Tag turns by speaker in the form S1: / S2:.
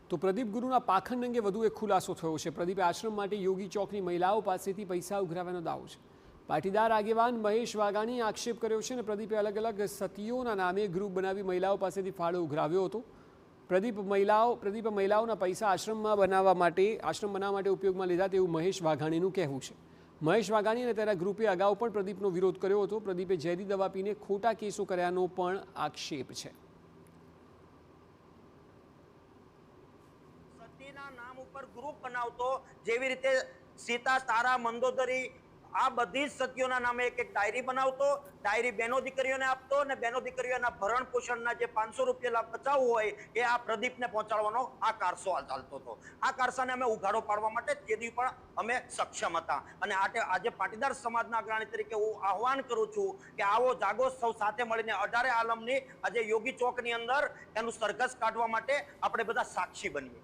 S1: તો પ્રદીપ ગુરુના પાખંડ અંગે વધુ એક ખુલાસો થયો છે। પ્રદીપે આશ્રમ માટે યોગી ચોકની મહિલાઓ પાસેથી પૈસા ઉઘરાવ્યાનો દાવો છે। પાટીદાર આગેવાન મહેશ વાઘાણીએ આક્ષેપ કર્યો છે અને પ્રદીપે અલગ અલગ સતીઓના નામે ગ્રુપ બનાવી મહિલાઓ પાસેથી ફાળો ઉઘરાવ્યો હતો। પ્રદીપે મહિલાઓના પૈસા આશ્રમ બનાવવા માટે ઉપયોગમાં લીધા તેવું મહેશ વાઘાણીનું કહેવું છે। મહેશ વાઘાણી અને તેના ગ્રુપે અગાઉ પણ પ્રદીપનો વિરોધ કર્યો હતો। પ્રદીપે ઝેરી દવા પીને ખોટા કેસો કર્યાનો પણ આક્ષેપ છે।
S2: સતીના નામ ઉપર ગ્રુપ બનાવતો, જેવી રીતે સીતા, તારા, મંદોદરી આ બધી જ સતીઓના નામે એક ડાયરી બનાવતો, ડાયરી બહેનો દીકરીઓને આપતો અને બહેનો દીકરીઓના ભરણ પોષણના જે 500 રૂપિયા બચાવવું હોય એ આ પ્રદીપને પહોંચાડવાનો આ કારસો ચાલતો હતો। આ કારસાને અમે ઉઘાડો પાડવા માટે તેથી પણ અમે સક્ષમ હતા અને આજે પાટીદાર સમાજના અગ્રણી તરીકે હું આહવાન કરું છું કે આવો જાગો, સૌ સાથે મળીને 18 આલમની આજે યોગી ચોકની અંદર એનું સરઘસ કાઢવા માટે આપણે બધા સાક્ષી બનીએ।